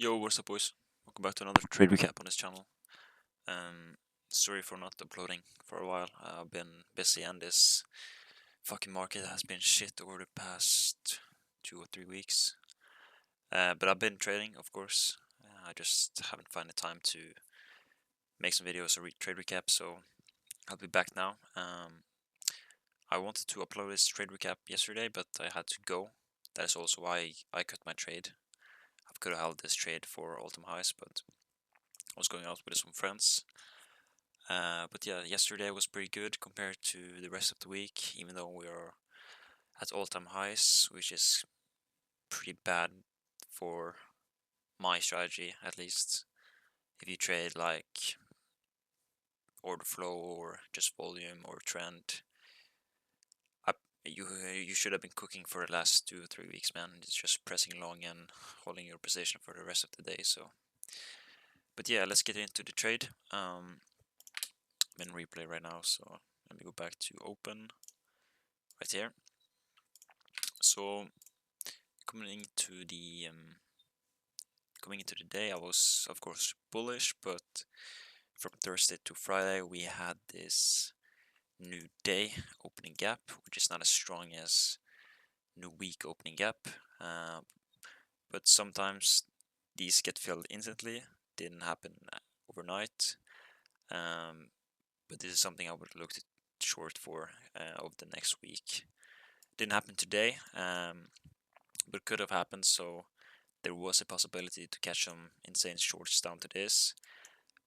Yo, what's up, boys? Welcome back to another trade recap on this channel. Sorry for not uploading for a while. I've been busy, and this fucking market has been shit over the past 2 or 3 weeks. But I've been trading, of course. I just haven't found the time to make some videos or trade recap, so I'll be back now. I wanted to upload this trade recap yesterday, but I had to go. That is also why I cut my trade. I could have held this trade for all-time highs, but I was going out with some friends. But yeah, yesterday was pretty good compared to the rest of the week, even though we are at all-time highs, which is pretty bad for my strategy, at least. If you trade like order flow or just volume or trend, you should have been cooking for the last 2 or 3 weeks, man. It's just pressing long and holding your position for the rest of the day. So, but yeah, let's get into the trade. I'm in replay right now, so let me go back to open right here. So coming into the day, I was of course bullish, but from Thursday to Friday we had this new day opening gap, which is not as strong as new week opening gap, but sometimes these get filled instantly. Didn't happen overnight, but this is something I would look to short for over the next week. Didn't happen today, but could have happened, so there was a possibility to catch some insane shorts down to this.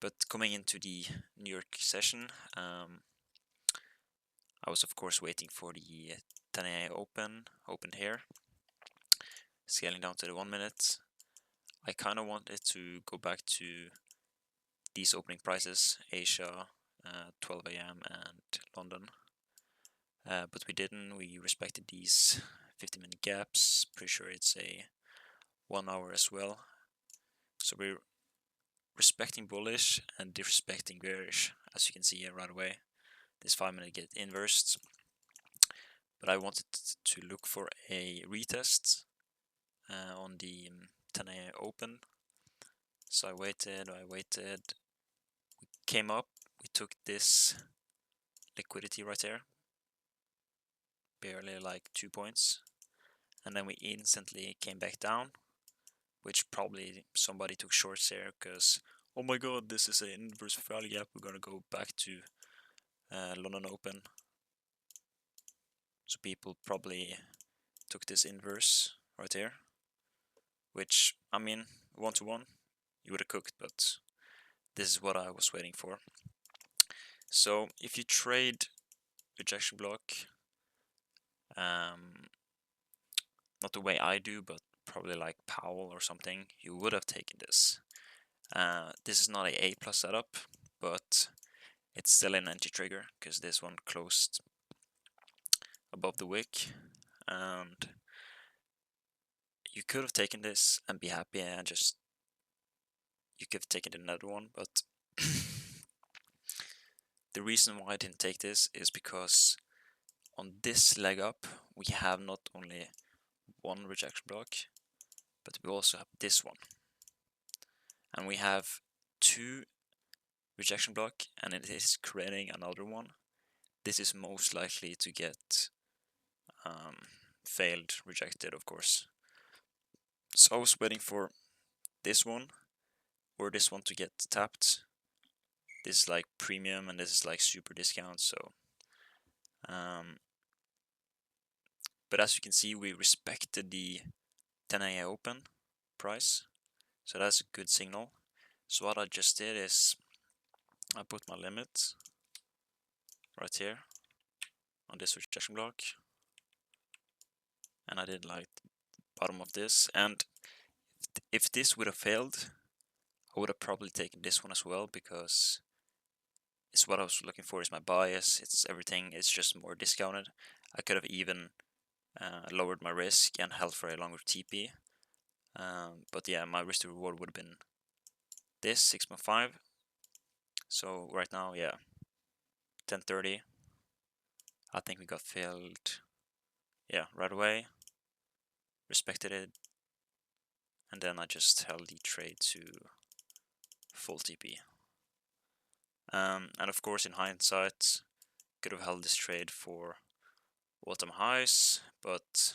But coming into the New York session, I was of course waiting for the 10 a.m. open here, scaling down to the 1 minute. I kind of wanted to go back to these opening prices, Asia, 12 a.m. and London. But we didn't. We respected these 50-minute gaps. Pretty sure it's a 1 hour as well. So we're respecting bullish and disrespecting bearish, as you can see here right away. This 5-minute get inversed, but I wanted to look for a retest on the 10 a.m. open. So I waited, we came up, we took this liquidity right there, barely like 2 points, and then we instantly came back down, which probably somebody took shorts there because, oh my god, this is an inverse value gap, we're gonna go back to London Open. So people probably took this inverse right here, which, I mean, 1-to-1, you would have cooked, but this is what I was waiting for. So if you trade rejection block, not the way I do, but probably like Powell or something, you would have taken this. This is not a A+ setup, but it's still an anti-trigger because this one closed above the wick, and you could have taken this and be happy and just, you could have taken another one, but the reason why I didn't take this is because on this leg up we have not only one rejection block, but we also have this one, and we have 2 rejection block, and it is creating another one. This is most likely to get failed, rejected, of course. So I was waiting for this one or this one to get tapped. This is like premium and this is like super discount, so but as you can see, we respected the 10 a.m. open price, so that's a good signal. So what I just did is I put my limit right here on this rejection block, and I did like the bottom of this, and if this would have failed, I would have probably taken this one as well, because it's what I was looking for, is my bias, it's everything, it's just more discounted. I could have even lowered my risk and held for a longer TP, but yeah, my risk to reward would have been this 6.5. So right now, yeah, 10:30, I think we got failed, yeah, right away, respected it, and then I just held the trade to full TP. And of course, in hindsight, could have held this trade for all-time highs, but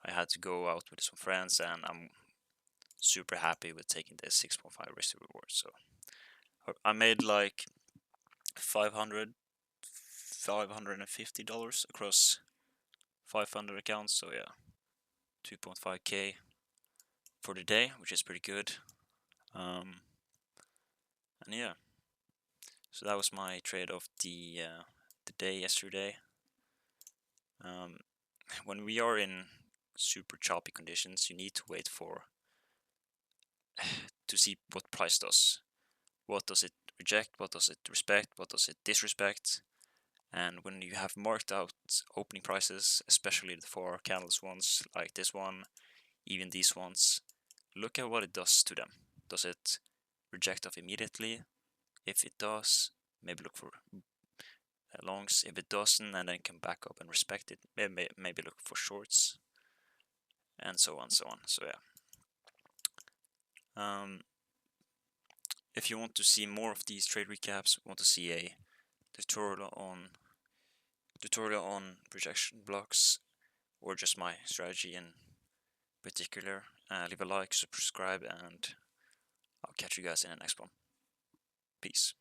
I had to go out with some friends, and I'm super happy with taking this 6.5 risk to reward. So I made like $550 across 500 accounts. So yeah, 2.5k for the day, which is pretty good. And yeah, so that was my trade of the day yesterday. When we are in super choppy conditions, you need to wait for to see what price does. What does it reject? What does it respect? What does it disrespect? And when you have marked out opening prices, especially the 4 candles ones like this one, even these ones, look at what it does to them. Does it reject off immediately? If it does, maybe look for longs. If it doesn't, and then come back up and respect it, maybe look for shorts, and so on, so on. So yeah. If you want to see more of these trade recaps, want to see a tutorial on rejection blocks, or just my strategy in particular, leave a like, subscribe, and I'll catch you guys in the next one. Peace.